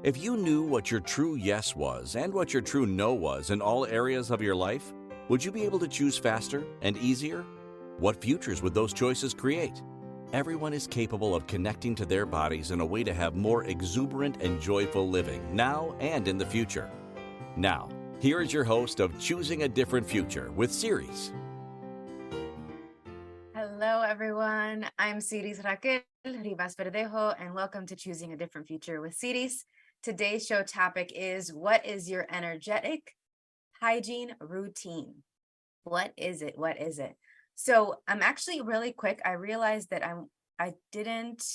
If you knew what your true yes was and what your true no was in all areas of your life, would you be able to choose faster and easier? What futures would those choices create? Everyone is capable of connecting to their bodies in a way to have more exuberant and joyful living now and in the future. Now, here is your host of Choosing a Different Future with Siris. Hello, everyone. I'm Siris Raquel Rivas-Verdejo, and welcome to Choosing a Different Future with Siris. Today's show topic is, what is your energetic hygiene routine? What is it? What is it? So I'm actually really quick. I realized that I didn't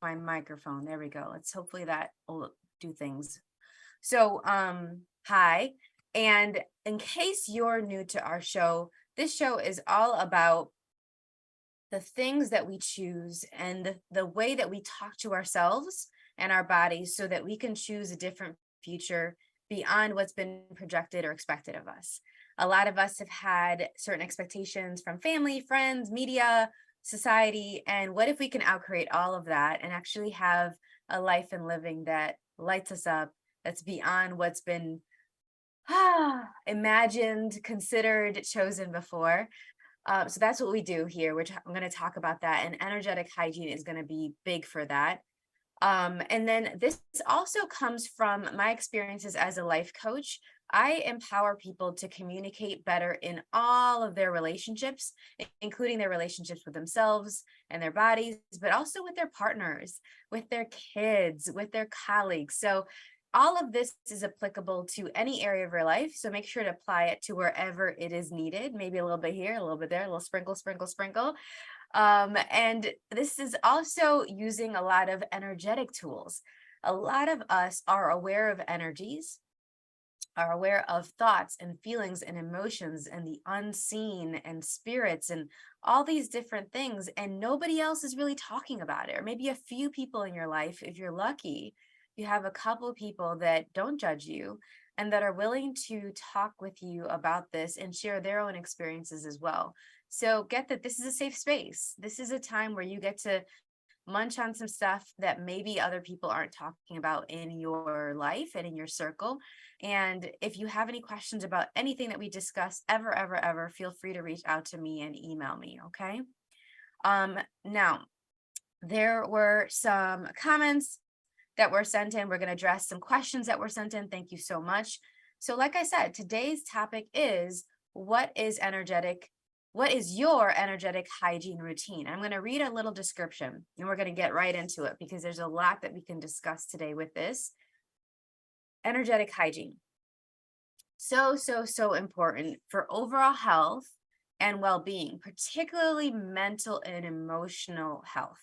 my microphone. There we go. Let's hopefully that will do things. So hi. And in case you're new to our show, this show is all about the things that we choose and the way that we talk to ourselves and our bodies so that we can choose a different future beyond what's been projected or expected of us. A lot of us have had certain expectations from family, friends, media, society. And what if we can outcreate all of that and actually have a life and living that lights us up, that's beyond what's been imagined, considered, chosen before? So that's what we do here, which I'm going to talk about that. And energetic hygiene is going to be big for that. And then this also comes from my experiences as a life coach. I empower people to communicate better in all of their relationships, including their relationships with themselves and their bodies, but also with their partners, with their kids, with their colleagues. So all of this is applicable to any area of your life. So make sure to apply it to wherever it is needed. Maybe a little bit here, a little bit there, a little sprinkle, sprinkle, sprinkle. And this is also using a lot of energetic tools. A lot of us are aware of energies, are aware of thoughts and feelings and emotions and the unseen and spirits and all these different things. And nobody else is really talking about it. Or maybe a few people in your life, if you're lucky, you have a couple of people that don't judge you and that are willing to talk with you about this and share their own experiences as well. So get that this is a safe space. This is a time where you get to munch on some stuff that maybe other people aren't talking about in your life and in your circle. And if you have any questions about anything that we discuss ever, feel free to reach out to me and email me, okay? Now, there were some comments that were sent in. We're going to address some questions that were sent in. Thank you so much. So like I said, today's topic is, what is your energetic hygiene routine? I'm going to read a little description and we're going to get right into it because there's a lot that we can discuss today with this. Energetic hygiene. So important for overall health and well-being, particularly mental and emotional health.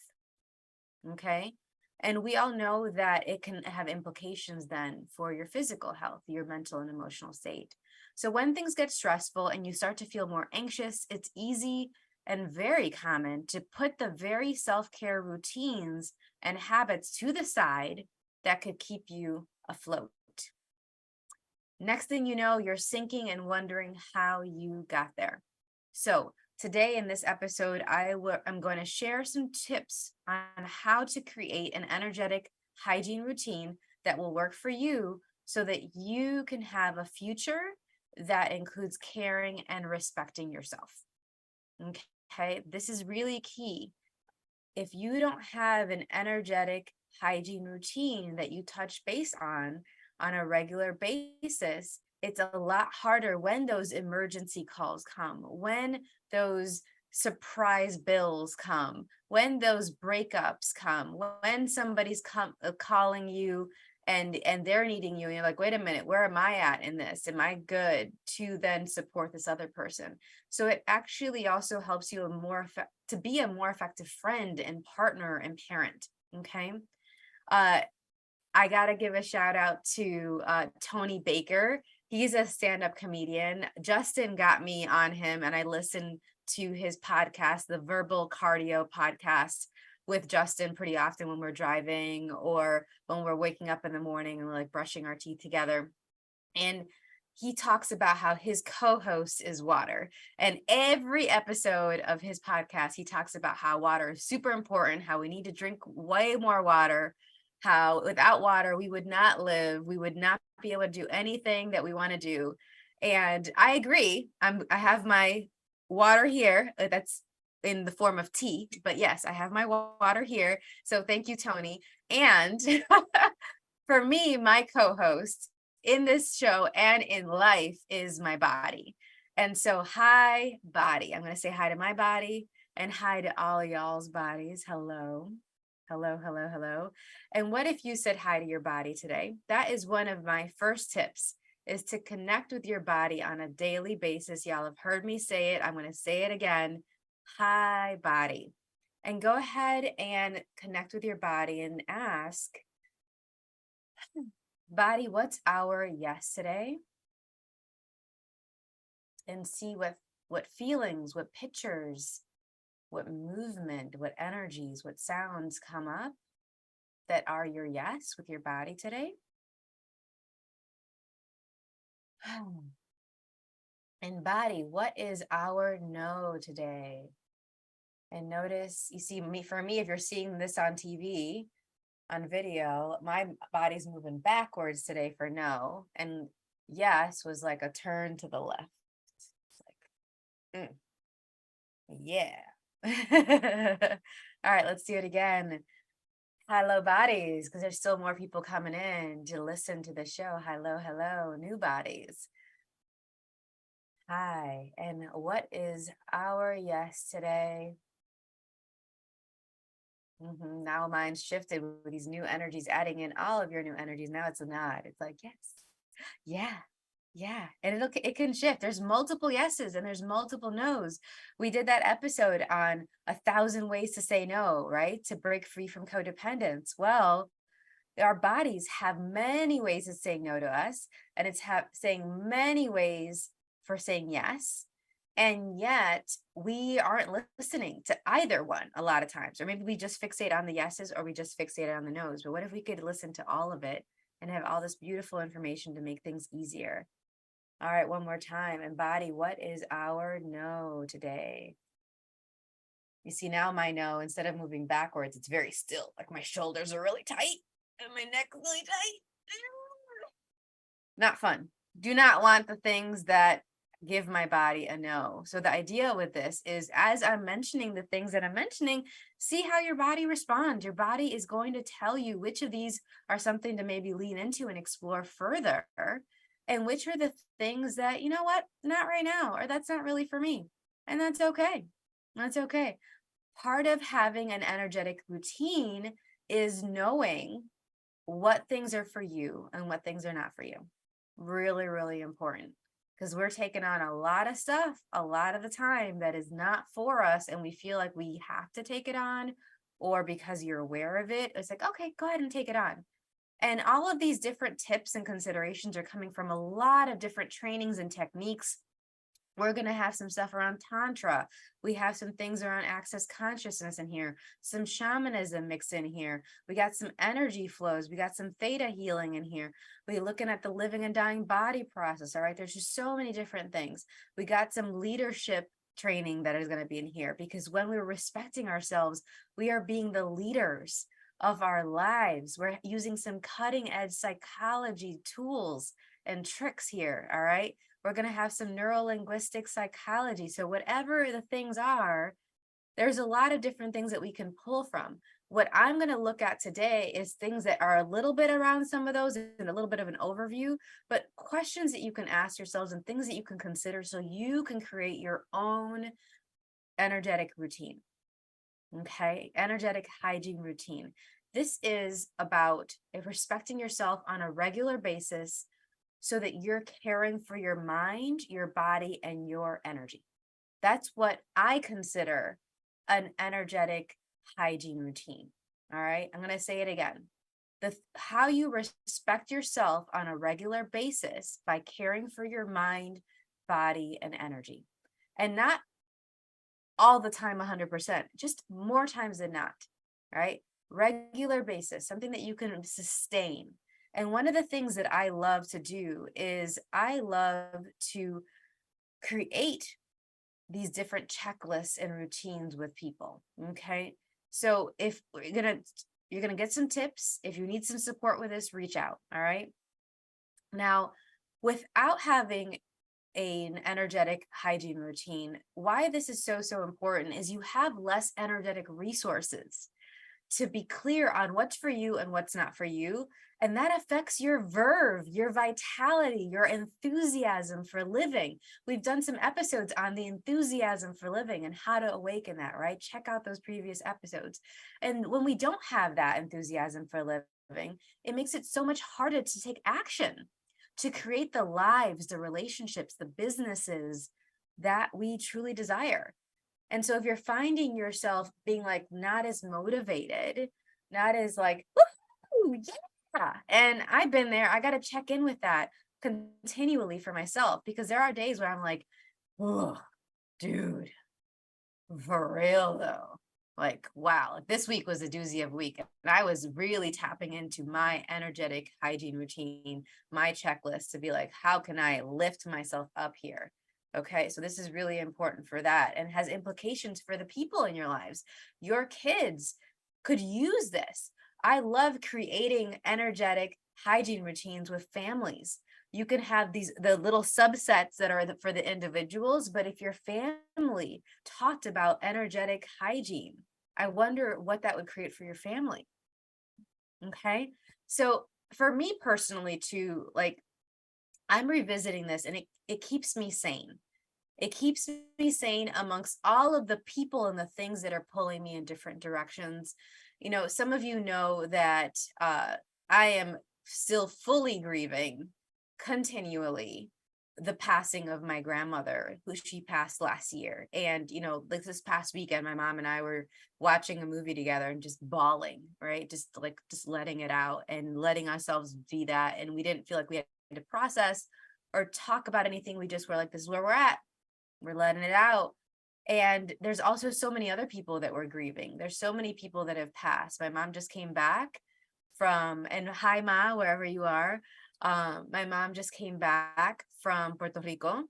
Okay. And we all know that it can have implications then for your physical health, your mental and emotional state. So when things get stressful and you start to feel more anxious, it's easy and very common to put the very self-care routines and habits to the side that could keep you afloat. Next thing you know, you're sinking and wondering how you got there. So today in this episode, I'm going to share some tips on how to create an energetic hygiene routine that will work for you so that you can have a future that includes caring and respecting yourself. Okay, this is really key. If you don't have an energetic hygiene routine that you touch base on a regular basis, it's a lot harder when those emergency calls come, when those surprise bills come, when those breakups come, when somebody's calling you and they're needing you and you're like, wait a minute, where am I at in this? Am I good to then support this other person? So it actually also helps you to be a more effective friend and partner and parent. Okay. I got to give a shout out to Tony Baker. He's a stand-up comedian. Justin got me on him and I listened to his podcast, the Verbal Cardio podcast with Justin pretty often when we're driving or when we're waking up in the morning and we're like brushing our teeth together. And he talks about how his co-host is water. And every episode of his podcast, he talks about how water is super important, how we need to drink way more water. how without water, we would not live. We would not be able to do anything that we want to do. And I agree. I have my water here. That's in the form of tea, but yes, I have my water here. So thank you, Tony. And for me, my co-host in this show and in life is my body. And so, hi, body. I'm going to say hi to my body and hi to all y'all's bodies. Hello. Hello, hello, hello. And what if you said hi to your body today? That is one of my first tips is to connect with your body on a daily basis. Y'all have heard me say it. I'm going to say it again. Hi, body. And go ahead and connect with your body and ask, body, what's our yes today? And see what feelings, what pictures, what movement, what energies, what sounds come up that are your yes with your body today. And body, what is our no today? And notice, you see me, for me, if you're seeing this on TV, on video, my body's moving backwards today for no. And yes was like a turn to the left. It's like, yeah. All right, let's do it again. Hello, bodies, because there's still more people coming in to listen to the show. Hello, hello, new bodies. Hi, and what is our yes today? Now mine's shifted with these new energies, adding in all of your new energies. Now it's a nod. It's like, yes, yeah, yeah. And it can shift. There's multiple yeses and there's multiple nos. We did that episode on 1,000 ways to say no, right? To break free from codependence. Well, our bodies have many ways of saying no to us, and it's saying many ways for saying yes. And yet we aren't listening to either one a lot of times, or maybe we just fixate on the yeses or we just fixate on the nos. But what if we could listen to all of it and have all this beautiful information to make things easier? All right, one more time. And body, what is our no today? You see now my no, instead of moving backwards, it's very still, like my shoulders are really tight and my neck's really tight. Not fun. Do not want the things that give my body a no. So the idea with this is, as I'm mentioning the things that I'm mentioning, see how your body responds. Your body is going to tell you which of these are something to maybe lean into and explore further, and which are the things that, you know what, not right now, or that's not really for me. And that's okay. That's okay. Part of having an energetic routine is knowing what things are for you and what things are not for you. Really, really important, because we're taking on a lot of stuff a lot of the time that is not for us, and we feel like we have to take it on, or because you're aware of it, it's like, okay, go ahead and take it on. And all of these different tips and considerations are coming from a lot of different trainings and techniques. We're going to have some stuff around Tantra. We have some things around access consciousness in here, some shamanism mixed in here. We got some energy flows. We got some theta healing in here. We're looking at the living and dying body process. All right. There's just so many different things. We got some leadership training that is going to be in here, because when we're respecting ourselves, we are being the leaders of our lives. We're using some cutting edge psychology tools and tricks here. All right. We're going to have some neuro-linguistic psychology. So whatever the things are, there's a lot of different things that we can pull from. What I'm going to look at today is things that are a little bit around some of those and a little bit of an overview, but questions that you can ask yourselves and things that you can consider so you can create your own energetic routine. Okay, energetic hygiene routine. This is about respecting yourself on a regular basis, so that you're caring for your mind, your body, and your energy. That's what I consider an energetic hygiene routine. All right, I'm going to say it again. How you respect yourself on a regular basis by caring for your mind, body, and energy. And not all the time 100%, just more times than not, right? Regular basis, something that you can sustain. And one of the things that I love to do is I love to create these different checklists and routines with people. Okay. So if we're going to You're going to get some tips. If you need some support with this, reach out. All right. Now, without having an energetic hygiene routine, why this is so important is you have less energetic resources to be clear on what's for you and what's not for you. And that affects your verve, your vitality, your enthusiasm for living. We've done some episodes on the enthusiasm for living and how to awaken that, right? Check out those previous episodes. And when we don't have that enthusiasm for living, it makes it so much harder to take action, to create the lives, the relationships, the businesses that we truly desire. And so if you're finding yourself being like not as motivated, not as like, woo, yeah. And I've been there, I got to check in with that continually for myself, because there are days where I'm like, oh, dude, for real though. Like, wow, this week was a doozy of a week. And I was really tapping into my energetic hygiene routine, my checklist to be like, how can I lift myself up here? Okay, so this is really important for that and has implications for the people in your lives. Your kids could use this. I love creating energetic hygiene routines with families. You can have the little subsets that are for the individuals, but if your family talked about energetic hygiene, I wonder what that would create for your family. Okay, so for me personally too, like, I'm revisiting this and it keeps me sane. It keeps me sane amongst all of the people and the things that are pulling me in different directions. You know, some of you know that I am still fully grieving continually the passing of my grandmother, who she passed last year. And, you know, like this past weekend, my mom and I were watching a movie together and just bawling, right? Just letting it out and letting ourselves be that. And we didn't feel like we had to process or talk about anything. We just were like, this is where we're at. We're letting it out. And there's also so many other people that were grieving. There's so many people that have passed. My mom just came back from, and hi, Ma, wherever you are. My mom just came back from Puerto Rico,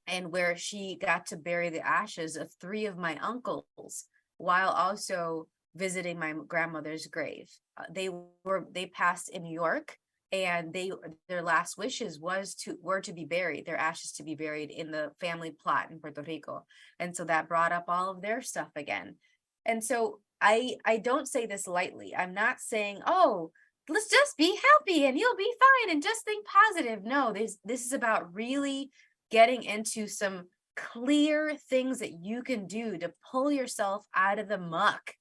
and where she got to bury the ashes of 3 of my uncles while also visiting my grandmother's grave. They passed in New York, and their last wishes were to be buried, their ashes to be buried in the family plot in Puerto Rico. And so that brought up all of their stuff again. And so I don't say this lightly. I'm not saying, oh, let's just be happy and you'll be fine and just think positive. No, this is about really getting into some clear things that you can do to pull yourself out of the muck,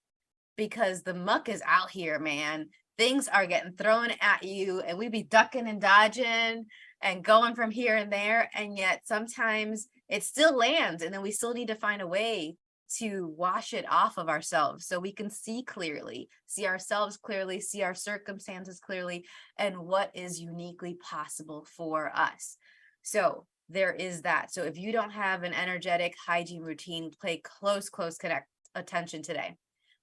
because the muck is out here, man. Things are getting thrown at you and we be ducking and dodging and going from here and there. And yet sometimes it still lands, and then we still need to find a way to wash it off of ourselves so we can see clearly, see ourselves clearly, see our circumstances clearly, and what is uniquely possible for us. So there is that. So if you don't have an energetic hygiene routine, pay close attention today.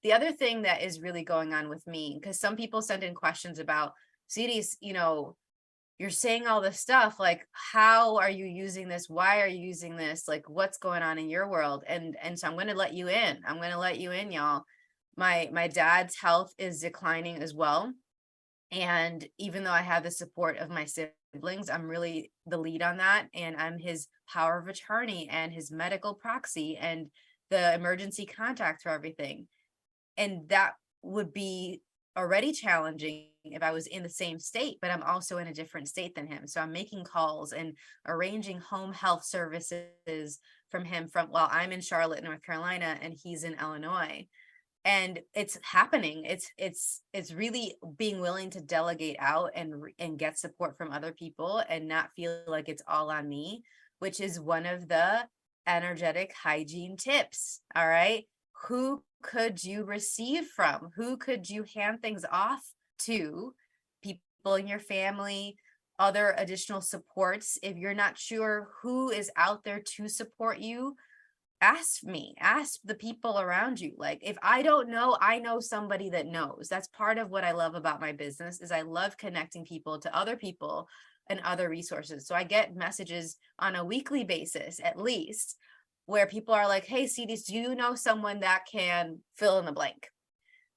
The other thing that is really going on with me, because some people send in questions about, Siris, you know, you're saying all this stuff, like, how are you using this? Why are you using this? Like, what's going on in your world? And so I'm going to let you in. I'm going to let you in, y'all. My dad's health is declining as well. And even though I have the support of my siblings, I'm really the lead on that. And I'm his power of attorney and his medical proxy and the emergency contact for everything. And that would be already challenging if I was in the same state, but I'm also in a different state than him. So I'm making calls and arranging home health services from him while I'm in Charlotte, North Carolina, and he's in Illinois. And it's happening. It's really being willing to delegate out and get support from other people and not feel like it's all on me, which is one of the energetic hygiene tips. All right. Who could you receive from? Who could you hand things off to? People in your family, other additional supports. If you're not sure who is out there to support you, ask me, ask the people around you. Like, if I don't know, I know somebody that knows. That's part of what I love about my business, is I love connecting people to other people and other resources. So I get messages on a weekly basis, at least, where people are like, hey, Siris, do you know someone that can fill in the blank?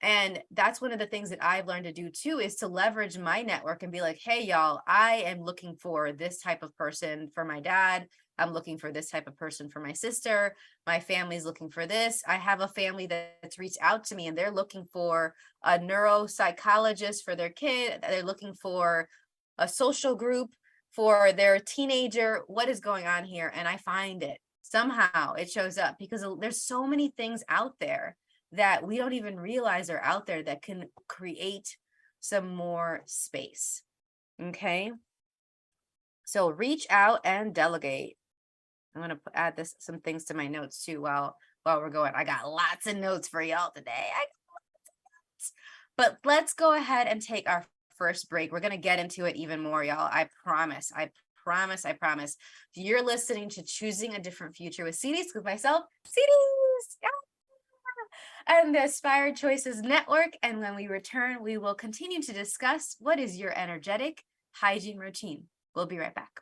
And that's one of the things that I've learned to do too, is to leverage my network and be like, hey, y'all, I am looking for this type of person for my dad. I'm looking for this type of person for my sister. My family's looking for this. I have a family that's reached out to me and they're looking for a neuropsychologist for their kid. They're looking for a social group for their teenager. What is going on here? And I find it. Somehow it shows up because there's so many things out there that we don't even realize are out there that can create some more space. Okay. So reach out and delegate. I'm going to add some things to my notes too while we're going. I got lots of notes for y'all today. But let's go ahead and take our first break. We're going to get into it even more, y'all. I promise. If you're listening to Choosing a Different Future with Siris, with myself, Siris, and the Inspired Choices Network. And when we return, we will continue to discuss what is your energetic hygiene routine. We'll be right back.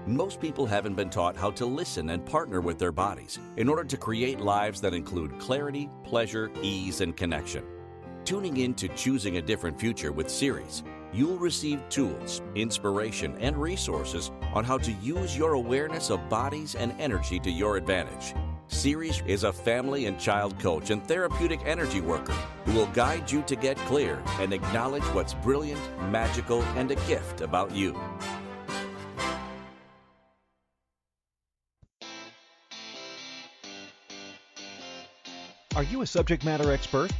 Most people haven't been taught how to listen and partner with their bodies in order to create lives that include clarity, pleasure, ease, and connection. Tuning in to Choosing a Different Future with Siris, you'll receive tools, inspiration, and resources on how to use your awareness of bodies and energy to your advantage. Siris is a family and child coach and therapeutic energy worker who will guide you to get clear and acknowledge what's brilliant, magical, and a gift about you. Are you a subject matter expert?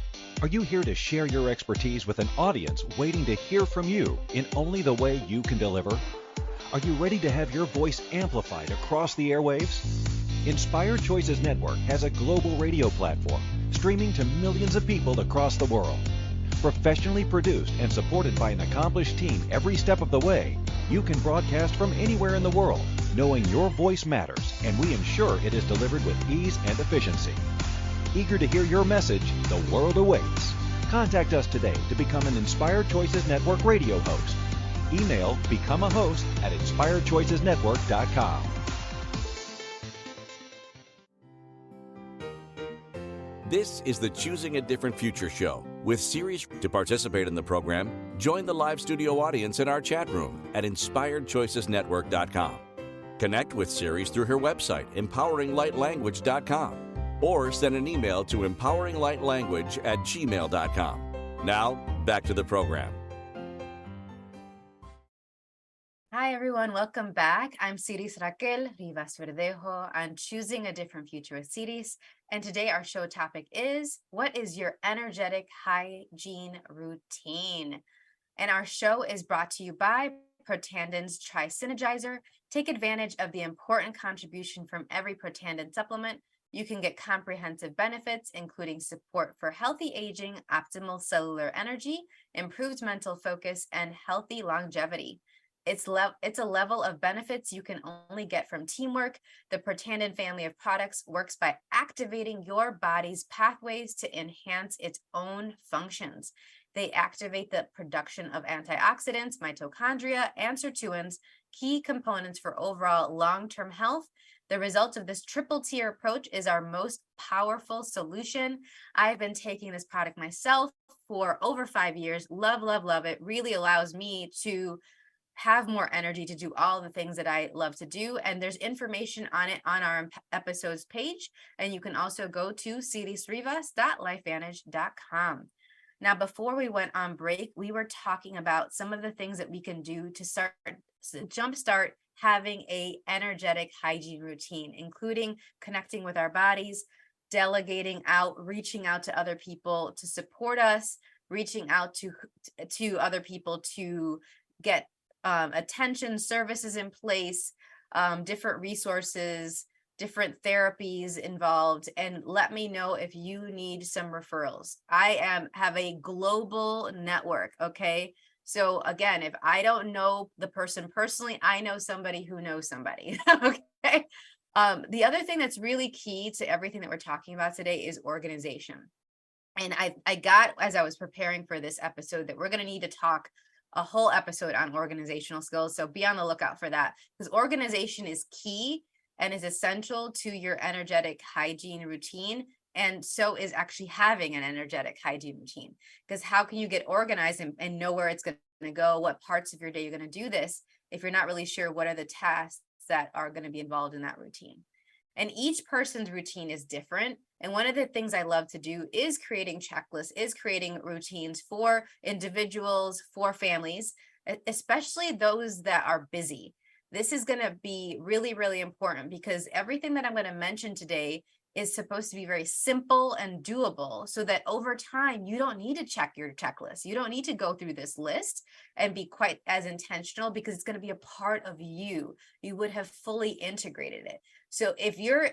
Are you here to share your expertise with an audience waiting to hear from you in only the way you can deliver? Are you ready to have your voice amplified across the airwaves? Inspired Choices Network has a global radio platform streaming to millions of people across the world. Professionally produced and supported by an accomplished team every step of the way, you can broadcast from anywhere in the world, knowing your voice matters, and we ensure it is delivered with ease and efficiency. Eager to hear your message, the world awaits. Contact us today to become an Inspired Choices Network radio host. Email becomeahost@inspiredchoicesnetwork.com. This is the Choosing a Different Future show with Siris. To participate in the program, join the live studio audience in our chat room at inspiredchoicesnetwork.com. Connect with Siris through her website, empoweringlightlanguage.com, or send an email to empoweringlightlanguage@gmail.com. Now, back to the program. Hi, everyone. Welcome back. I'm Siris Raquel Rivas-Verdejo on Choosing a Different Future with Siris. And today our show topic is, what is your energetic hygiene routine? And our show is brought to you by Protanden's Tri-Synergizer. Take advantage of the important contribution from every Protandan supplement. You can get comprehensive benefits, including support for healthy aging, optimal cellular energy, improved mental focus, and healthy longevity. It's a level of benefits you can only get from teamwork. The Protandan family of products works by activating your body's pathways to enhance its own functions. They activate the production of antioxidants, mitochondria, and sirtuins, key components for overall long-term health. The result of this triple tier approach is our most powerful solution. I've been taking this product myself for over 5 years. Love, love, love it. Really allows me to have more energy to do all the things that I love to do. And there's information on it on our episodes page. And you can also go to sirisrivas.lifevantage.com. Now, before we went on break, we were talking about some of the things that we can do to jumpstart having a energetic hygiene routine, including connecting with our bodies, delegating out, reaching out to other people to support us, reaching out to other people to get attention, services in place, different resources, different therapies involved, and let me know if you need some referrals. I have a global network, okay? So again, if I don't know the person personally, I know somebody who knows somebody, okay? The other thing that's really key to everything that we're talking about today is organization. And I got, as I was preparing for this episode, that we're going to need to talk a whole episode on organizational skills. So be on the lookout for that, because organization is key and is essential to your energetic hygiene routine. And so is actually having an energetic hygiene routine. Because how can you get organized and know where it's going to go, what parts of your day you're going to do this, if you're not really sure what are the tasks that are going to be involved in that routine? And each person's routine is different. And one of the things I love to do is creating checklists, is creating routines for individuals, for families, especially those that are busy. This is going to be really, really important because everything that I'm going to mention today is supposed to be very simple and doable so that over time, you don't need to check your checklist. You don't need to go through this list and be quite as intentional because it's going to be a part of you. You would have fully integrated it. So if you're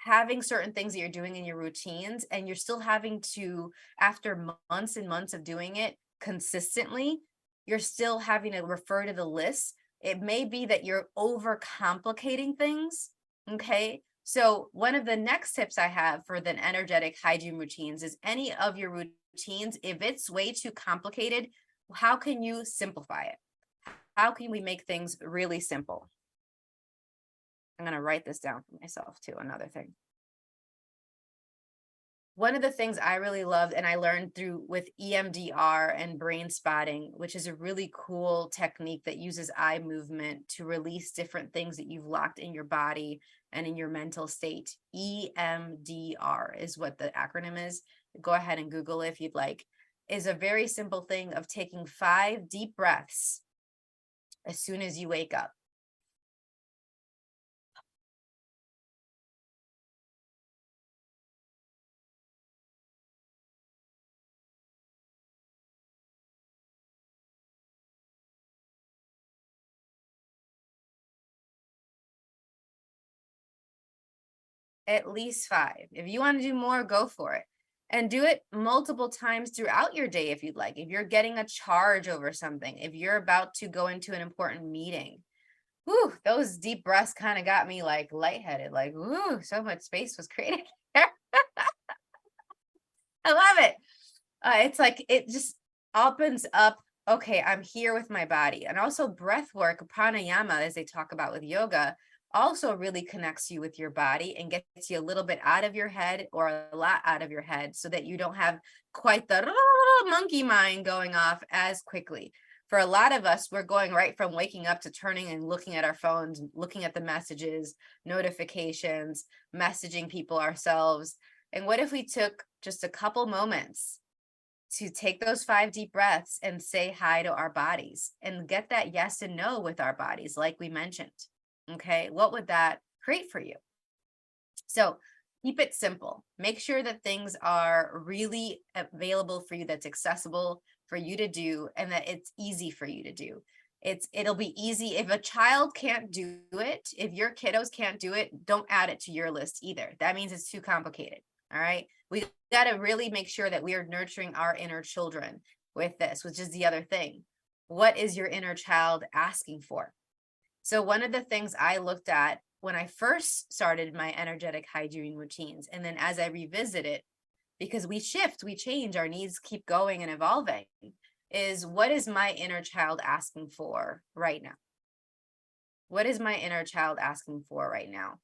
having certain things that you're doing in your routines and you're still having to, after months and months of doing it consistently, you're still having to refer to the list. It may be that you're overcomplicating things, okay? So one of the next tips I have for the energetic hygiene routines is any of your routines, if it's way too complicated, how can you simplify it? How can we make things really simple? I'm going to write this down for myself too, another thing. One of the things I really loved and I learned through with EMDR and brain spotting, which is a really cool technique that uses eye movement to release different things that you've locked in your body and in your mental state. EMDR is what the acronym is. Go ahead and Google it if you'd like. Is a very simple thing of taking 5 deep breaths as soon as you wake up. At least 5. If you want to do more, go for it. And do it multiple times throughout your day if you'd like. If you're getting a charge over something, if you're about to go into an important meeting. Whew, those deep breaths kind of got me like lightheaded, like, whoo, so much space was created there. I love it. It's like, it just opens up. Okay, I'm here with my body. And also breath work, pranayama, as they talk about with yoga, also really connects you with your body and gets you a little bit out of your head or a lot out of your head so that you don't have quite the monkey mind going off as quickly. For a lot of us, we're going right from waking up to turning and looking at our phones, looking at the messages, notifications, messaging people ourselves. And what if we took just a couple moments to take those 5 deep breaths and say hi to our bodies and get that yes and no with our bodies, like we mentioned? Okay, what would that create for you? So keep it simple. Make sure that things are really available for you, that's accessible for you to do, and that it's easy for you to do. It'll be easy. If a child can't do it, if your kiddos can't do it, don't add it to your list either. That means it's too complicated. All right. We got to really make sure that we are nurturing our inner children with this, which is the other thing. What is your inner child asking for? So one of the things I looked at when I first started my energetic hygiene routines, and then as I revisit it, because we shift, we change, our needs keep going and evolving, is what is my inner child asking for right now? What is my inner child asking for right now?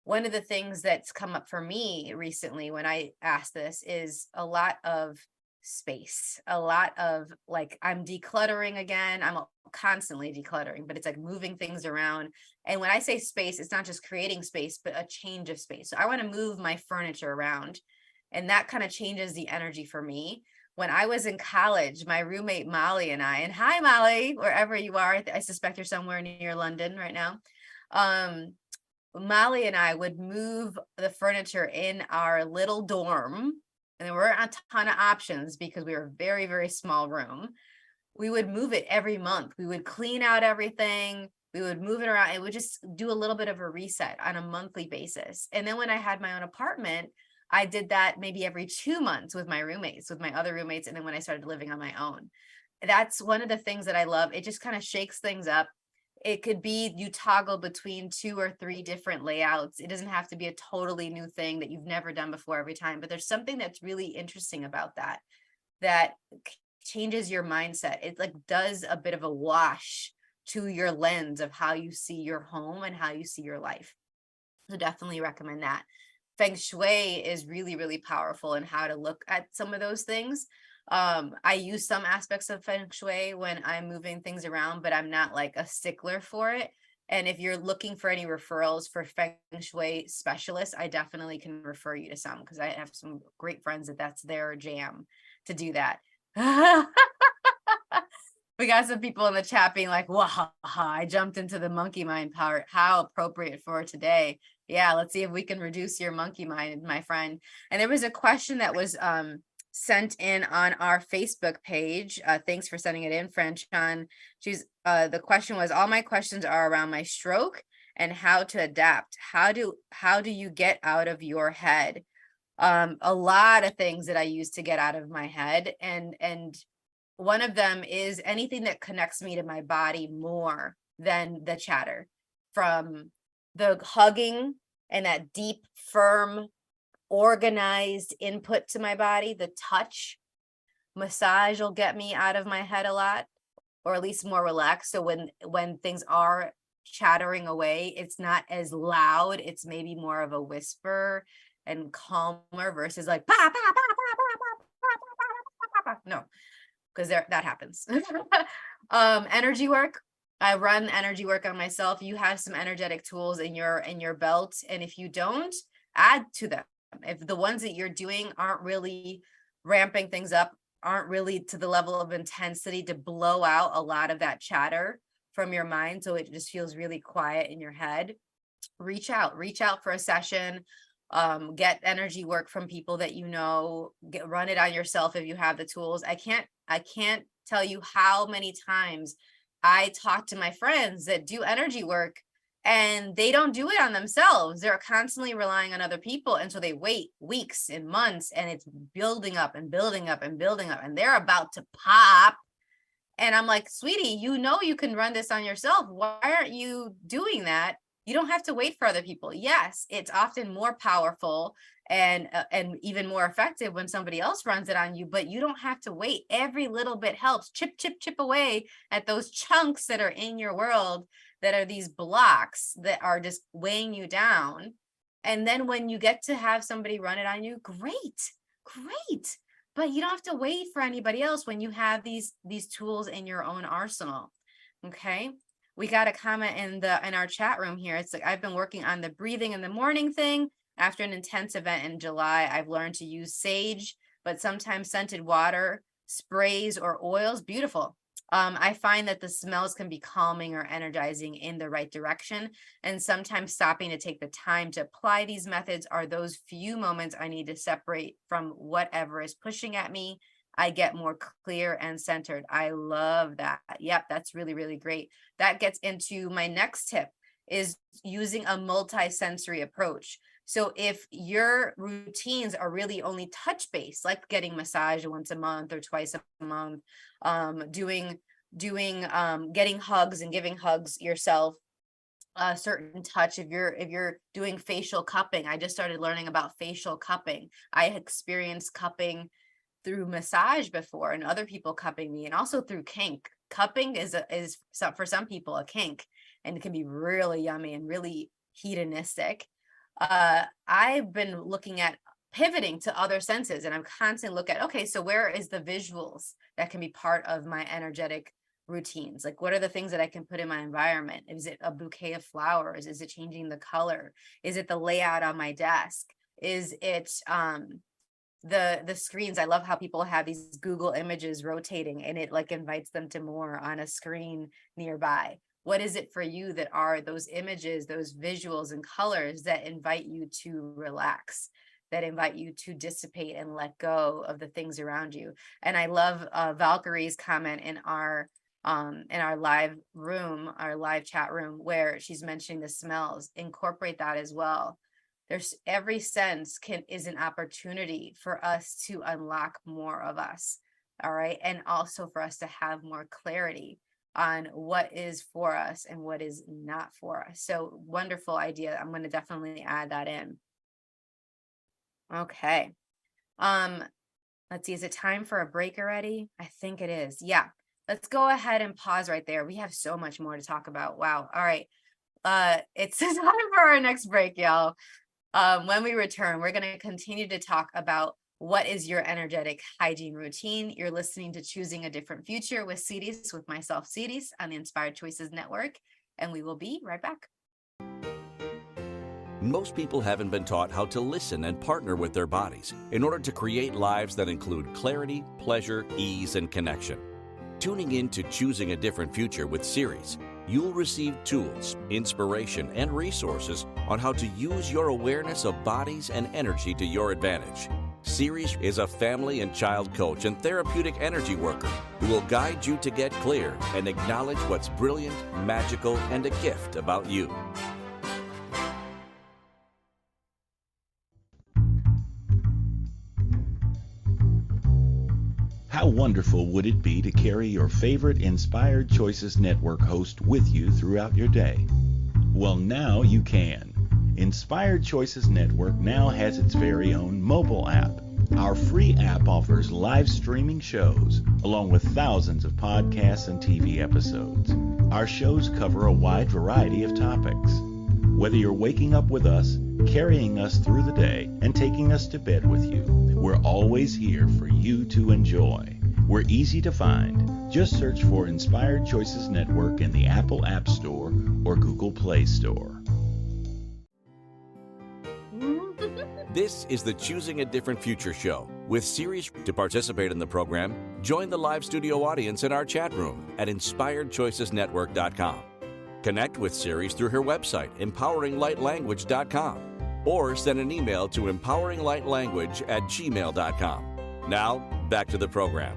One of the things that's come up for me recently when I asked this is a lot of space, a lot of like, I'm decluttering again. I'm constantly decluttering, but it's like moving things around. And when I say space, it's not just creating space, but a change of space. So I want to move my furniture around, and that kind of changes the energy for me. When I was in college, my roommate Molly and I, and hi Molly, wherever you are, I suspect you're somewhere near London right now. Molly and I would move the furniture in our little dorm, and there weren't a ton of options because we were a very, very small room. We would move it every month. We would clean out everything. We would move it around. It would just do a little bit of a reset on a monthly basis. And then when I had my own apartment, I did that maybe every 2 months with my roommates, with my other roommates. And then when I started living on my own, that's one of the things that I love. It just kind of shakes things up. It could be you toggle between 2 or 3 different layouts. It doesn't have to be a totally new thing that you've never done before every time, but there's something that's really interesting about that changes your mindset. It like does a bit of a wash to your lens of how you see your home and how you see your life. So definitely recommend that. Feng Shui is really, really powerful in how to look at some of those things. I use some aspects of Feng Shui when I'm moving things around, but I'm not like a stickler for it. And if you're looking for any referrals for Feng Shui specialists, I definitely can refer you to some, because I have some great friends that's their jam to do that. We got some people in the chat being like, wow, I jumped into the monkey mind part. How appropriate for today. Yeah, let's see if we can reduce your monkey mind, my friend. And there was a question that was sent in on our Facebook page. Thanks for sending it in, Franchan. The question was, all my questions are around my stroke and how to adapt. How do you get out of your head? A lot of things that I use to get out of my head, and one of them is anything that connects me to my body more than the chatter, from the hugging and that deep, firm, organized input to my body. The touch, massage will get me out of my head a lot, or at least more relaxed. So when things are chattering away, it's not as loud. It's maybe more of a whisper and calmer versus like, bah, bah, bah, bah, bah, bah, bah, bah, bah. No, because that happens. Energy work. I run energy work on myself. You have some energetic tools in your belt, and if you don't, add to them. If the ones that you're doing aren't really ramping things up, aren't really to the level of intensity to blow out a lot of that chatter from your mind, so it just feels really quiet in your head, reach out for a session. Get energy work from people that you know, run it on yourself if you have the tools. I can't tell you how many times I talk to my friends that do energy work and they don't do it on themselves. They're constantly relying on other people, and so they wait weeks and months, and it's building up and building up and building up, and they're about to pop. And I'm like, sweetie, you know you can run this on yourself. Why aren't you doing that? You don't have to wait for other people. Yes, it's often more powerful and even more effective when somebody else runs it on you, but you don't have to wait. Every little bit helps. Chip, chip, chip away at those chunks that are in your world that are these blocks that are just weighing you down. And then when you get to have somebody run it on you, great. But you don't have to wait for anybody else when you have these tools in your own arsenal. Okay. We got a comment in our chat room here. It's like, I've been working on the breathing in the morning thing. After an intense event in July, I've learned to use sage, but sometimes scented water, sprays, or oils. Beautiful. I find that the smells can be calming or energizing in the right direction. And sometimes stopping to take the time to apply these methods are those few moments I need to separate from whatever is pushing at me. I get more clear and centered. I love that. Yep, that's really, really great. That gets into my next tip, is using a multi-sensory approach. So if your routines are really only touch-based, like getting massage once a month or twice a month, getting hugs and giving hugs yourself, a certain touch. If you're doing facial cupping, I just started learning about facial cupping. I experienced cupping through massage before, and other people cupping me, and also through kink. Cupping is for some people a kink, and it can be really yummy and really hedonistic. I've been looking at pivoting to other senses, and I'm constantly looking at, okay, so where is the visuals that can be part of my energetic routines? Like, what are the things that I can put in my environment? Is it a bouquet of flowers? Is it changing the color? Is it the layout on my desk? Is it the screens? I love how people have these Google images rotating, and it like invites them to more on a screen nearby. What is it for you that are those images, those visuals and colors that invite you to relax, that invite you to dissipate and let go of the things around you? And I love Valkyrie's comment in our live room, our live chat room, where she's mentioning the smells. Incorporate that as well. There's every sense is an opportunity for us to unlock more of us. All right. And also for us to have more clarity on what is for us and what is not for us. So wonderful idea. I'm going to definitely add that in. Okay. Let's see. Is it time for a break already? I think it is. Yeah. Let's go ahead and pause right there. We have so much more to talk about. Wow. All right. It's time for our next break, y'all. When we return, we're going to continue to talk about what is your energetic hygiene routine. You're listening to Choosing a Different Future with Siris, with myself, Siris, on the Inspired Choices Network, and we will be right back. Most people haven't been taught how to listen and partner with their bodies in order to create lives that include clarity, pleasure, ease, and connection. Tuning in to Choosing a Different Future with Siris, you'll receive tools, inspiration, and resources on how to use your awareness of bodies and energy to your advantage. Siris is a family and child coach and therapeutic energy worker who will guide you to get clear and acknowledge what's brilliant, magical, and a gift about you. How wonderful would it be to carry your favorite Inspired Choices Network host with you throughout your day? Well, now you can. Inspired Choices Network now has its very own mobile app. Our free app offers live streaming shows, along with thousands of podcasts and TV episodes. Our shows cover a wide variety of topics. Whether you're waking up with us, carrying us through the day, and taking us to bed with you, we're always here for you to enjoy. We're easy to find. Just search for Inspired Choices Network in the Apple App Store or Google Play Store. This is the Choosing a Different Future show with Siris. To participate in the program, join the live studio audience in our chat room at inspiredchoicesnetwork.com. Connect with Siris through her website, empoweringlightlanguage.com, or send an email to empoweringlightlanguage@gmail.com. Now, back to the program.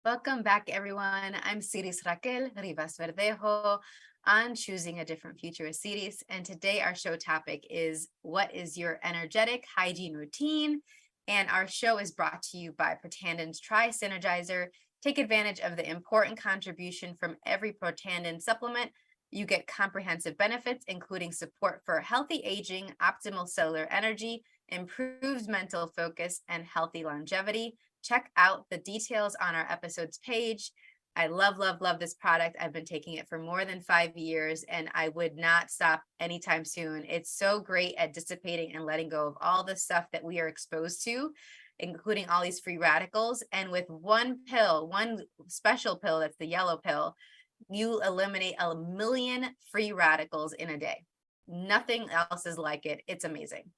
Welcome back, everyone. I'm Siris Raquel Rivas-Verdejo on Choosing a Different Future with Siris, and today our show topic is what is your energetic hygiene routine? And our show is brought to you by Protanden's Tri-Synergizer. Take advantage of the important contribution from every Protandan supplement. You get comprehensive benefits, including support for healthy aging, optimal cellular energy, improved mental focus, and healthy longevity. Check out the details on our episodes page. I love, love, love this product. I've been taking it for more than 5 years, and I would not stop anytime soon. It's so great at dissipating and letting go of all the stuff that we are exposed to, including all these free radicals. And with one pill, one special pill, that's the yellow pill, you eliminate 1 million free radicals in a day. Nothing else is like it. It's amazing.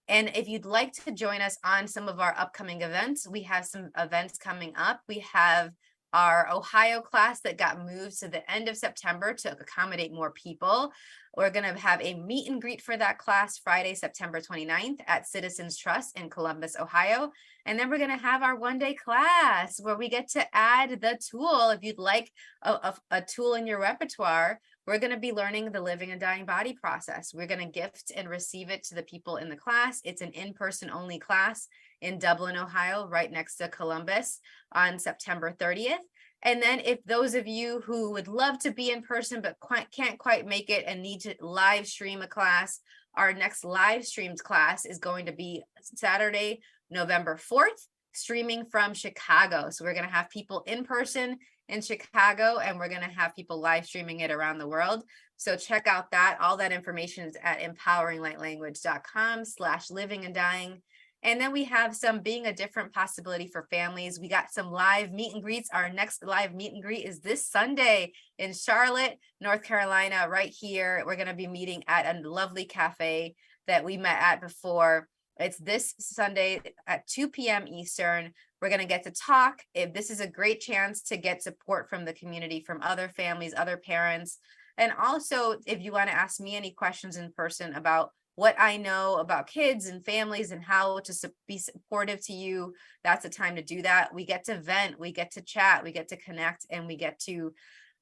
And if you'd like to join us on some of our upcoming events, we have some events coming up. We have our Ohio class that got moved to the end of September to accommodate more people. We're going to have a meet and greet for that class Friday, September 29th at Citizens Trust in Columbus, Ohio. And then we're going to have our one-day class where we get to add the tool. If you'd like a tool in your repertoire, we're going to be learning the living and dying body process. We're going to gift and receive it to the people in the class. It's an in-person only class in Dublin, Ohio, right next to Columbus on September 30th. And then if those of you who would love to be in person but can't quite make it and need to live stream a class, our next live streamed class is going to be Saturday, November 4th, streaming from Chicago. So we're going to have people in person in Chicago, and we're going to have people live streaming it around the world. So check out that. All that information is at empoweringlightlanguage.com/living and dying. And then we have some being a different possibility for families. We got some live meet and greets. Our next live meet and greet is this Sunday in Charlotte, North Carolina, right here. We're going to be meeting at a lovely cafe that we met at before. It's this Sunday at 2 p.m. Eastern. We're going to get to talk. This is a great chance to get support from the community, from other families, other parents. And also, if you want to ask me any questions in person about what I know about kids and families and how to be supportive to you, that's the time to do that. We get to vent, we get to chat, we get to connect, and we get to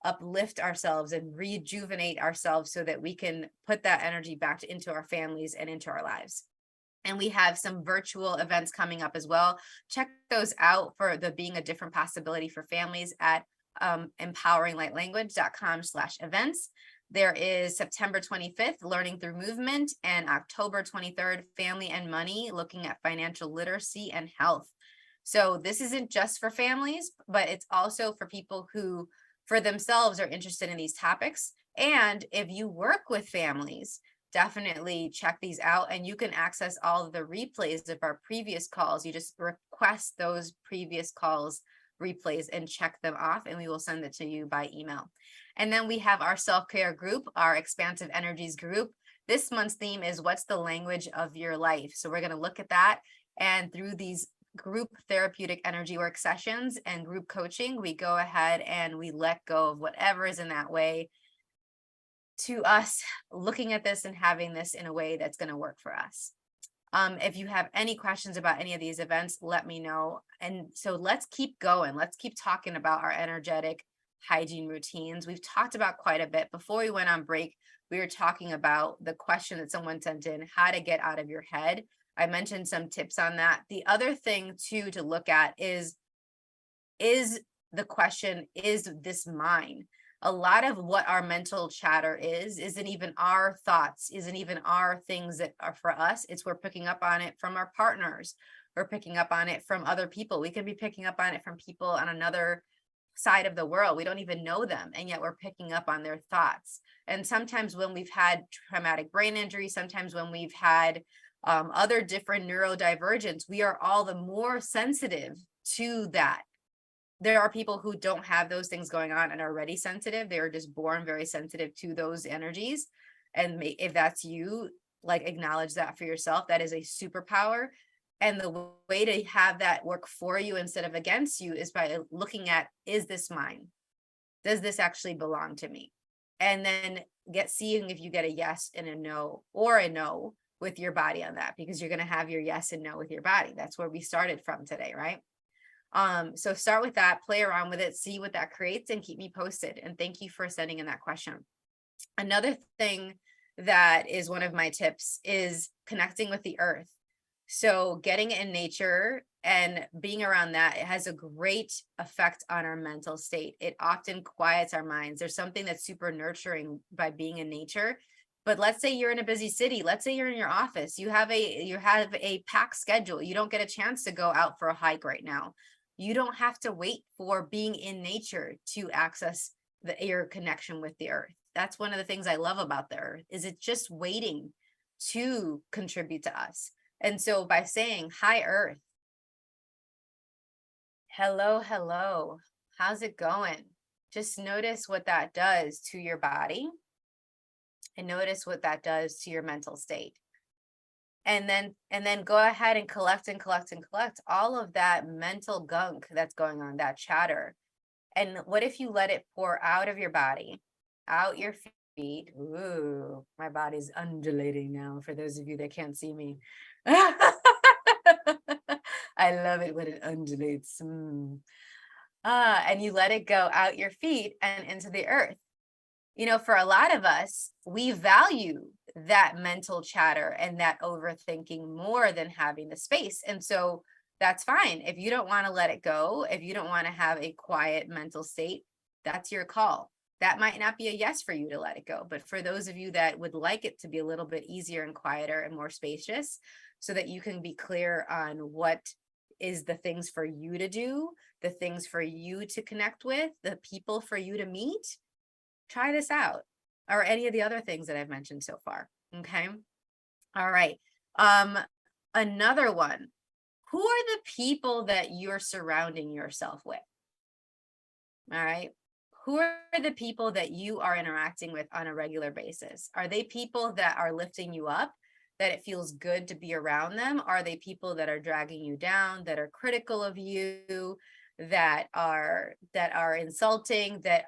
uplift ourselves and rejuvenate ourselves so that we can put that energy back into our families and into our lives. And we have some virtual events coming up as well. Check those out for the Being a Different Possibility for Families at empoweringlightlanguage.com/events. There is September 25th, Learning Through Movement, and October 23rd, Family and Money, looking at financial literacy and health. So this isn't just for families, but it's also for people who, for themselves, are interested in these topics. And if you work with families, definitely check these out, and you can access all of the replays of our previous calls. You just request those previous calls replays and check them off, and we will send it to you by email. And then we have our self-care group, our Expansive Energies group. This month's theme is what's the language of your life? So we're going to look at that, and through these group therapeutic energy work sessions and group coaching, we go ahead and we let go of whatever is in that way to us looking at this and having this in a way that's going to work for us. If you have any questions about any of these events, let me know. And so let's keep going. Let's keep talking about our energetic hygiene routines. We've talked about quite a bit. Before we went on break, we were talking about the question that someone sent in, how to get out of your head. I mentioned some tips on that. The other thing too to look at is the question, is this mine? A lot of what our mental chatter isn't even our thoughts, isn't even our things that are for us. It's we're picking up on it from our partners. We're picking up on it from other people. We could be picking up on it from people on another side of the world. We don't even know them, and yet we're picking up on their thoughts. And sometimes when we've had traumatic brain injury, sometimes when we've had other different neurodivergence, we are all the more sensitive to that. There are people who don't have those things going on and are already sensitive. They are just born very sensitive to those energies. And if that's you, like, acknowledge that for yourself. That is a superpower. And the way to have that work for you instead of against you is by looking at, is this mine? Does this actually belong to me? And then seeing if you get a yes and a no, or a no with your body on that, because you're going to have your yes and no with your body. That's where we started from today, right? So start with that, play around with it, see what that creates, and keep me posted. And thank you for sending in that question. Another thing that is one of my tips is connecting with the earth. So getting in nature and being around that, it has a great effect on our mental state. It often quiets our minds. There's something that's super nurturing by being in nature. But let's say you're in a busy city. Let's say you're in your office. You have a packed schedule. You don't get a chance to go out for a hike right now. You don't have to wait for being in nature to access your connection with the earth. That's one of the things I love about the earth, is it's just waiting to contribute to us. And so by saying, hi, earth. Hello, hello. How's it going? Just notice what that does to your body, and notice what that does to your mental state. And then go ahead and collect all of that mental gunk that's going on, that chatter. And what if you let it pour out of your body, out your feet? Ooh, my body's undulating now for those of you that can't see me. I love it when it undulates. And you let it go out your feet and into the earth. You know, for a lot of us, we value that mental chatter and that overthinking more than having the space. And so that's fine. If you don't want to let it go, if you don't want to have a quiet mental state, that's your call. That might not be a yes for you to let it go. But for those of you that would like it to be a little bit easier and quieter and more spacious, so that you can be clear on what is the things for you to do, the things for you to connect with, the people for you to meet, try this out, or any of the other things that I've mentioned so far. Okay. All right. Another one. Who are the people that you're surrounding yourself with? All right. Who are the people that you are interacting with on a regular basis? Are they people that are lifting you up, that it feels good to be around them? Are they people that are dragging you down, that are critical of you, that are insulting, that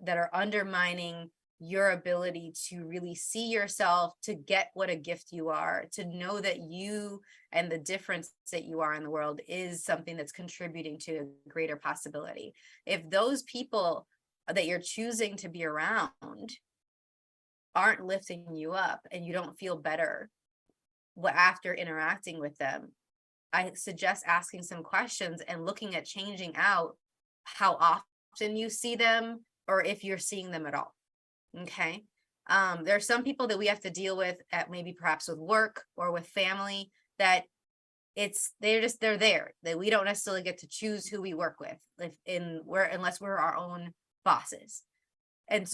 are undermining your ability to really see yourself, to get what a gift you are, to know that you and the difference that you are in the world is something that's contributing to a greater possibility? If those people that you're choosing to be around aren't lifting you up and you don't feel better after interacting with them, I suggest asking some questions and looking at changing out how often you see them, or if you're seeing them at all. Okay. There are some people that we have to deal with at maybe perhaps with work or with family, that they're there, that we don't necessarily get to choose who we work with unless we're our own bosses.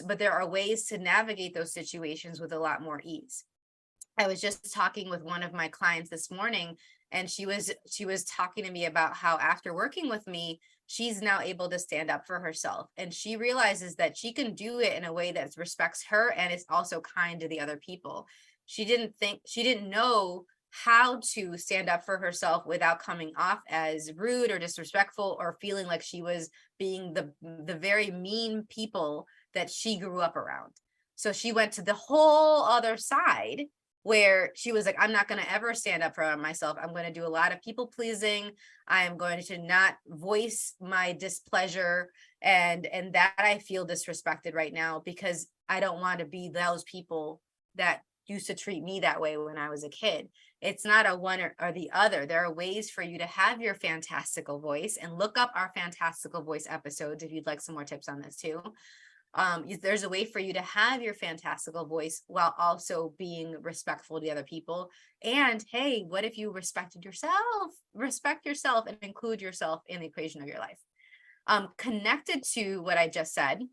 But there are ways to navigate those situations with a lot more ease. I was just talking with one of my clients this morning, and she was talking to me about how after working with me, she's now able to stand up for herself, and she realizes that she can do it in a way that respects her and is also kind to the other people. She didn't know how to stand up for herself without coming off as rude or disrespectful or feeling like she was being the very mean people that she grew up around. So she went to the whole other side where she was like, I'm not going to ever stand up for myself. I'm going to do a lot of people pleasing. I am going to not voice my displeasure, and that I feel disrespected right now because I don't want to be those people that used to treat me that way when I was a kid. It's not a one or the other. There are ways for you to have your fantastical voice, and look up our fantastical voice episodes if you'd like some more tips on this too. There's a way for you to have your fantastical voice while also being respectful to other people. And hey, what if you respect yourself and include yourself in the equation of your life? Connected to what I just said,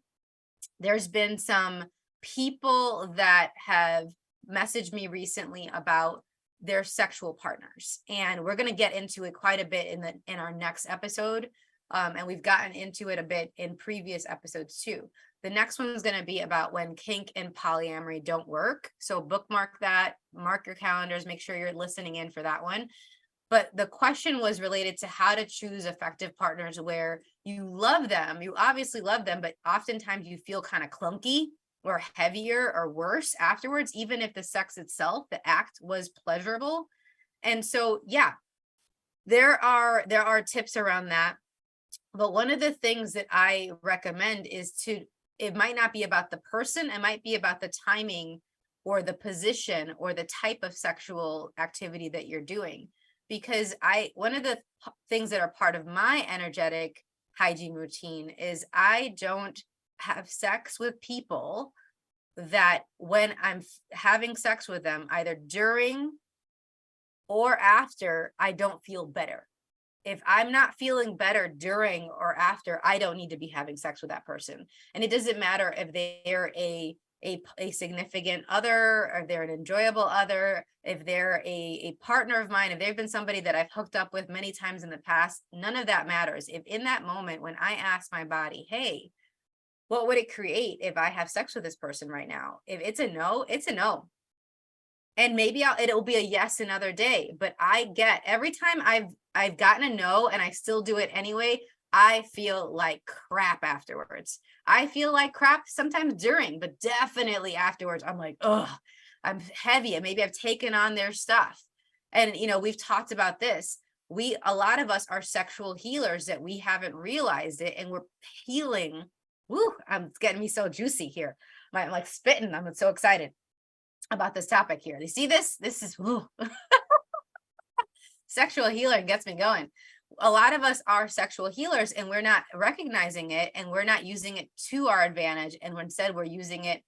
there's been some people that have messaged me recently about their sexual partners, and we're going to get into it quite a bit in our next episode. And we've gotten into it a bit in previous episodes too. The next one is going to be about when kink and polyamory don't work. So bookmark that, mark your calendars, make sure you're listening in for that one. But the question was related to how to choose effective partners where you love them. You obviously love them, but oftentimes you feel kind of clunky or heavier or worse afterwards, even if the sex itself, the act, was pleasurable. And so, yeah, there are tips around that. But one of the things that I recommend is it might not be about the person, it might be about the timing or the position or the type of sexual activity that you're doing. Because one of the things that are part of my energetic hygiene routine is I don't have sex with people that when I'm having sex with them, either during or after, I don't feel better. If I'm not feeling better during or after, I don't need to be having sex with that person. And it doesn't matter if they're a significant other, or if they're an enjoyable other, if they're a partner of mine, if they've been somebody that I've hooked up with many times in the past, none of that matters. If in that moment when I ask my body, hey, what would it create if I have sex with this person right now? If it's a no, it's a no. And maybe it'll be a yes another day, but every time I've gotten a no and I still do it anyway, I feel like crap afterwards. I feel like crap sometimes during, but definitely afterwards. I'm like, oh, I'm heavy, and maybe I've taken on their stuff. And we've talked about this. A lot of us are sexual healers that we haven't realized it, and we're healing. Woo, it's getting me so juicy here. I'm like spitting. I'm so excited about this topic here. You see this? This is sexual healing gets me going. A lot of us are sexual healers, and we're not recognizing it, and we're not using it to our advantage. And instead, we're using it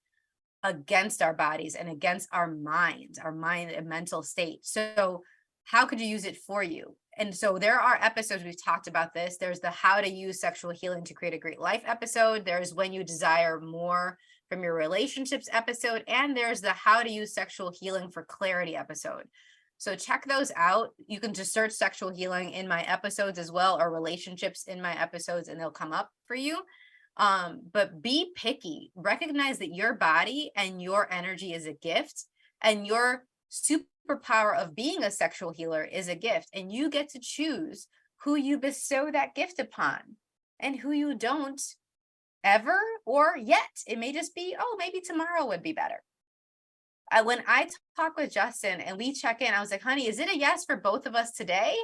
against our bodies and against our mind and mental state. So how could you use it for you? And so there are episodes we've talked about this. There's the how to use sexual healing to create a great life episode. There's when you desire more from your relationships episode. And there's the how to use sexual healing for clarity episode. So check those out. You can just search sexual healing in my episodes as well, or relationships in my episodes, and they'll come up for you. But be picky. Recognize that your body and your energy is a gift, and your superpower of being a sexual healer is a gift, and you get to choose who you bestow that gift upon and who you don't ever or yet. It may just be, oh, maybe tomorrow would be better. When I talk with Justin and we check in, I was like, honey, is it a yes for both of us today,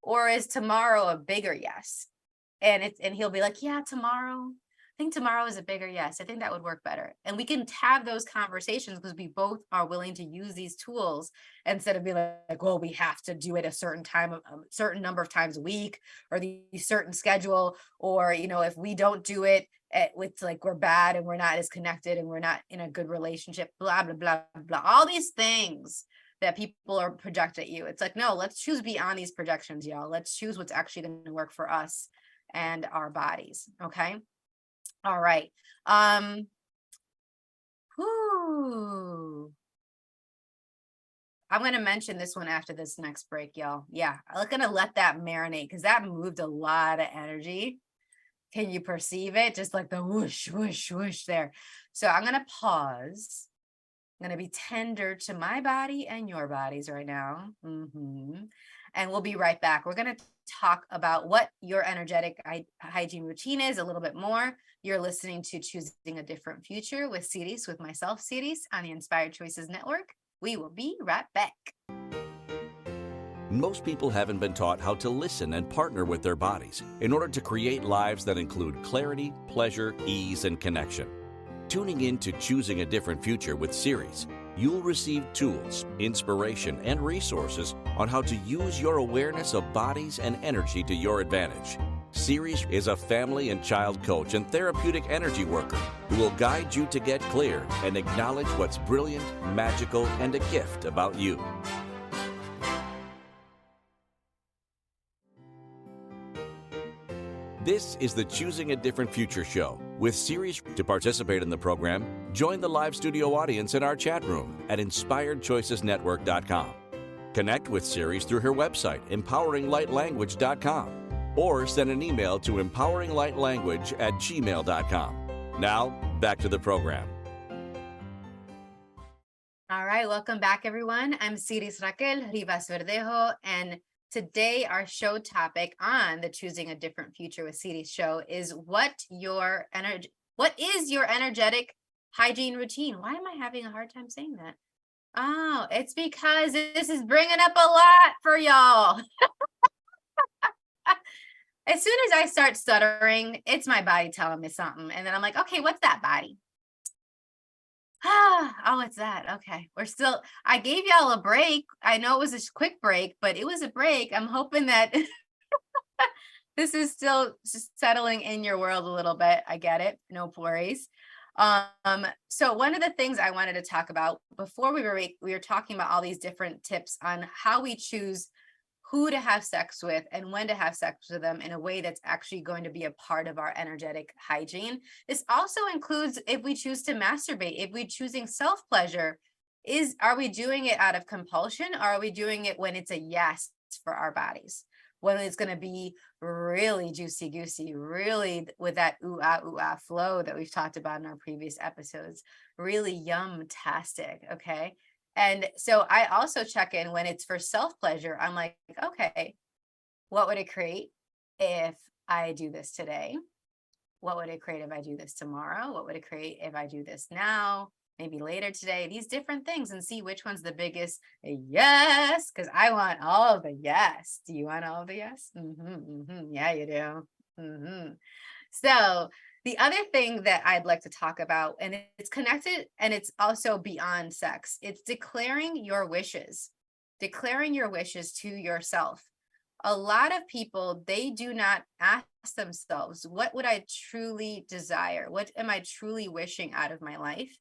or is tomorrow a bigger yes? And he'll be like, yeah, tomorrow. I think tomorrow is a bigger yes. I think that would work better. And we can have those conversations because we both are willing to use these tools instead of being like, well, we have to do it a certain time, a certain number of times a week, or the certain schedule, or, if we don't do it, it's like we're bad and we're not as connected and we're not in a good relationship, blah, blah, blah, blah. All these things that people are project at you. It's like, no, let's choose beyond these projections, y'all. Let's choose what's actually going to work for us and our bodies. Okay. All right. I'm going to mention this one after this next break, y'all. Yeah, I'm going to let that marinate because that moved a lot of energy. Can you perceive it? Just like the whoosh, whoosh, whoosh there. So I'm going to pause. I'm going to be tender to my body and your bodies right now. And we'll be right back. We're going to talk about what your energetic hygiene routine is a little bit more. You're listening to Choosing a Different Future with Siris, with myself, Siris, on the Inspired Choices Network. We will be right back. Most people haven't been taught how to listen and partner with their bodies in order to create lives that include clarity, pleasure, ease, and connection. Tuning in to Choosing a Different Future with Siris, you'll receive tools, inspiration, and resources on how to use your awareness of bodies and energy to your advantage. Siris is a family and child coach and therapeutic energy worker who will guide you to get clear and acknowledge what's brilliant, magical, and a gift about you. This is the Choosing a Different Future show with Siris. To participate in the program, join the live studio audience in our chat room at inspiredchoicesnetwork.com. Connect with Siris through her website, empoweringlightlanguage.com, or send an email to empoweringlightlanguage@gmail.com. Now, back to the program. All right, welcome back, everyone. I'm Siris Raquel Rivas-Verdejo, and today our show topic on the Choosing a Different Future with Siris show is what is your energetic hygiene routine? Why am I having a hard time saying that? Oh, it's because this is bringing up a lot for y'all. As soon as I start stuttering, it's my body telling me something. And then I'm like, okay, what's that, body? Oh, it's that. Okay. I gave y'all a break. I know it was a quick break, but it was a break. I'm hoping that this is still just settling in your world a little bit. I get it. No worries. So one of the things I wanted to talk about before we were talking about all these different tips on how we choose who to have sex with and when to have sex with them in a way that's actually going to be a part of our energetic hygiene. This also includes if we choose to masturbate, if we're choosing self-pleasure, are we doing it out of compulsion, or are we doing it when it's a yes for our bodies? When it's going to be really juicy goosey, really with that ooh ah flow that we've talked about in our previous episodes, really yum-tastic, okay? And so I also check in when it's for self-pleasure. I'm like, okay, what would it create if I do this today? What would it create if I do this tomorrow? What would it create if I do this now? Maybe later today, these different things, and see which one's the biggest yes, because I want all of the yes. Do you want all of the yes? Yeah, you do. So the other thing that I'd like to talk about, and it's connected and it's also beyond sex, it's declaring your wishes to yourself. A lot of people, they do not ask themselves, what would I truly desire? What am I truly wishing out of my life?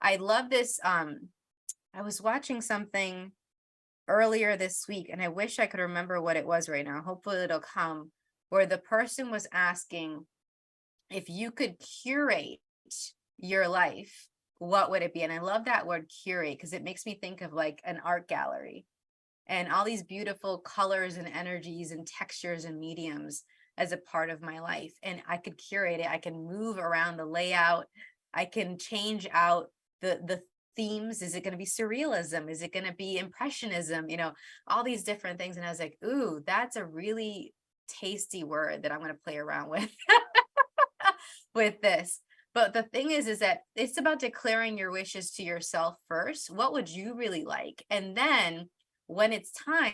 I love this. I was watching something earlier this week, and I wish I could remember what it was right now. Hopefully it'll come, where the person was asking, if you could curate your life, what would it be? And I love that word curate because it makes me think of like an art gallery and all these beautiful colors and energies and textures and mediums as a part of my life. And I could curate it. I can move around the layout. I can change out the themes. Is it going to be surrealism? Is it going to be impressionism? All these different things. And I was like, ooh, that's a really tasty word that I'm going to play around with. With this. But the thing is that it's about declaring your wishes to yourself first. What would you really like? And then when it's time,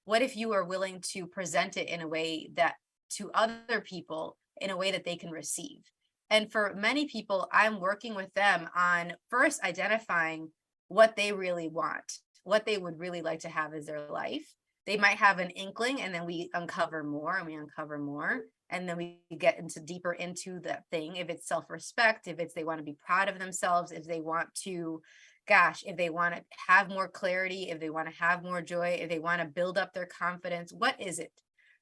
what if you are willing to present it in a way that to other people in a way that they can receive? And for many people, I'm working with them on first identifying what they really want, what they would really like to have as their life. They might have an inkling, and then we uncover more and we uncover more. And then we get deeper into that thing. If it's self-respect, if it's they want to be proud of themselves, if they want to, if they want to have more clarity, if they want to have more joy, if they want to build up their confidence, what is it?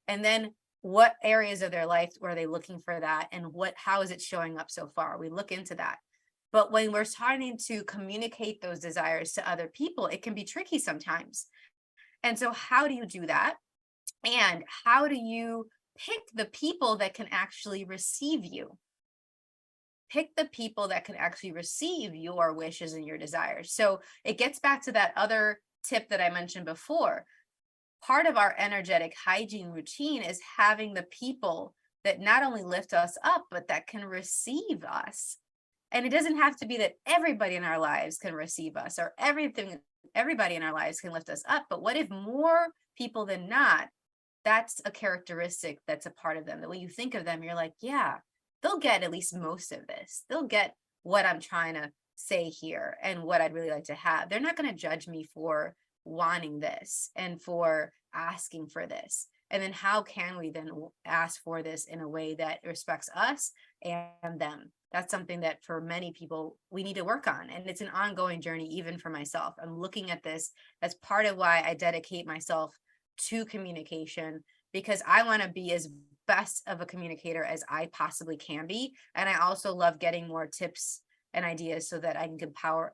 And then what areas of their life are they looking for that? And how is it showing up so far? We look into that. But when we're starting to communicate those desires to other people, it can be tricky sometimes. And so how do you do that? And how do you pick the people that can actually receive you? Pick the people that can actually receive your wishes and your desires. So it gets back to that other tip that I mentioned before. Part of our energetic hygiene routine is having the people that not only lift us up, but that can receive us. And it doesn't have to be that everybody in our lives can receive us or everybody in our lives can lift us up. But what if more people than not, that's a characteristic that's a part of them, that when you think of them, you're like, yeah, they'll get at least most of this. They'll get what I'm trying to say here and what I'd really like to have. They're not going to judge me for wanting this and for asking for this. And then how can we then ask for this in a way that respects us and them? That's something that for many people we need to work on. And it's an ongoing journey, even for myself. I'm looking at this as part of why I dedicate myself to communication, because I want to be as best of a communicator as I possibly can be. And I also love getting more tips and ideas so that I can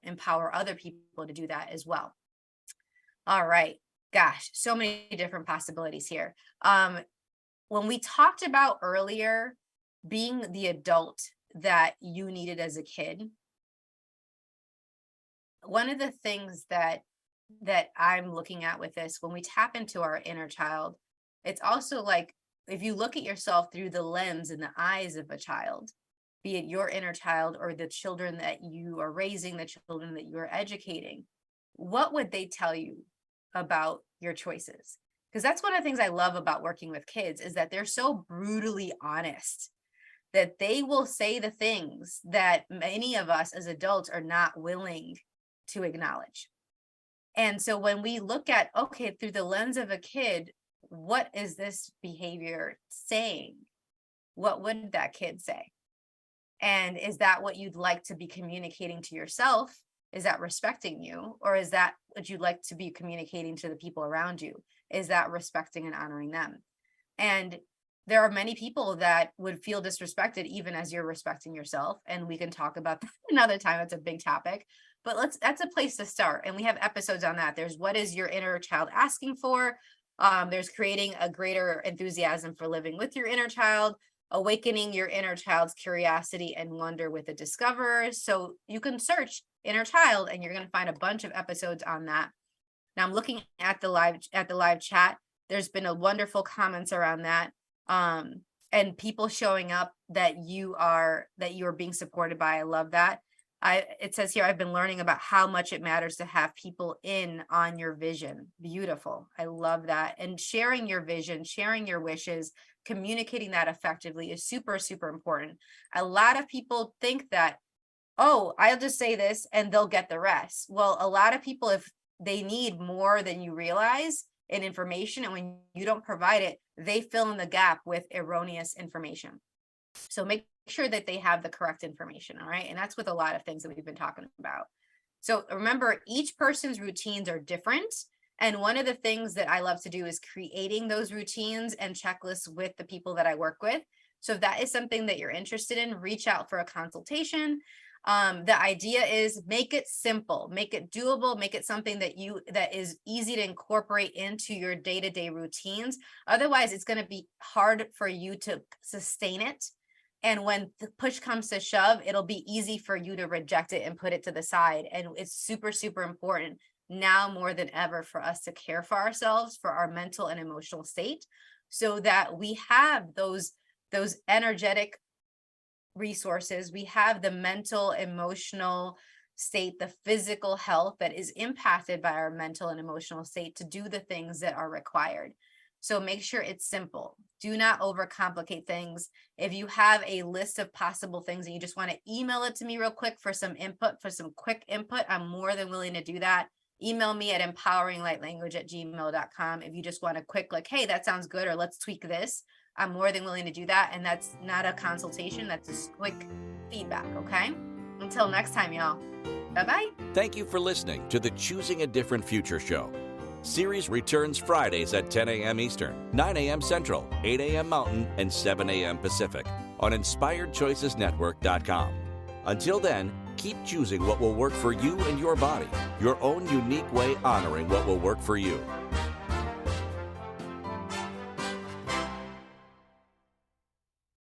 empower other people to do that as well. All right. Gosh, so many different possibilities here. When we talked about earlier being the adult that you needed as a kid, one of the things that I'm looking at with this, when we tap into our inner child, it's also like, if you look at yourself through the lens and the eyes of a child, be it your inner child or the children that you are raising, the children that you are educating, what would they tell you about your choices? Because that's one of the things I love about working with kids, is that they're so brutally honest that they will say the things that many of us as adults are not willing to acknowledge. And so when we look at, okay, through the lens of a kid, what is this behavior saying? What would that kid say? And is that what you'd like to be communicating to yourself? Is that respecting you? Or is that what you'd like to be communicating to the people around you? Is that respecting and honoring them? And there are many people that would feel disrespected even as you're respecting yourself. And we can talk about that another time. It's a big topic, but that's a place to start. And we have episodes on that. There's what is your inner child asking for? There's creating a greater enthusiasm for living with your inner child, awakening your inner child's curiosity and wonder with the discoverers. So you can search inner child and you're going to find a bunch of episodes on that. Now I'm looking at the live chat. There's been a wonderful comments around that. And people showing up that you are being supported by. I love that. It says here, I've been learning about how much it matters to have people in on your vision. Beautiful. I love that. And sharing your vision, sharing your wishes, communicating that effectively is super, super important. A lot of people think that, oh, I'll just say this and they'll get the rest. Well, a lot of people, if they need more than you realize in information, and when you don't provide it, they fill in the gap with erroneous information. So make sure that they have the correct information. All right. And that's with a lot of things that we've been talking about. So remember, each person's routines are different. And one of the things that I love to do is creating those routines and checklists with the people that I work with. So if that is something that you're interested in, reach out for a consultation. The idea is make it simple, make it doable, make it something that is easy to incorporate into your day-to-day routines. Otherwise, it's going to be hard for you to sustain it. And when the push comes to shove, it'll be easy for you to reject it and put it to the side. And it's super, super important now more than ever for us to care for ourselves, for our mental and emotional state, so that we have those energetic resources. We have the mental, emotional state, the physical health that is impacted by our mental and emotional state to do the things that are required. So make sure it's simple. Do not overcomplicate things. If you have a list of possible things and you just want to email it to me real quick for some input, for some quick input, I'm more than willing to do that. Email me at empoweringlightlanguage@gmail.com. If you just want a quick, like, hey, that sounds good, or let's tweak this, I'm more than willing to do that. And that's not a consultation. That's just quick feedback. Okay. Until next time, y'all. Bye-bye. Thank you for listening to the Choosing a Different Future show. Siris returns Fridays at 10 a.m. Eastern, 9 a.m. Central, 8 a.m. Mountain, and 7 a.m. Pacific on InspiredChoicesNetwork.com. Until then, Keep choosing what will work for you and your body, your own unique way honoring what will work for you.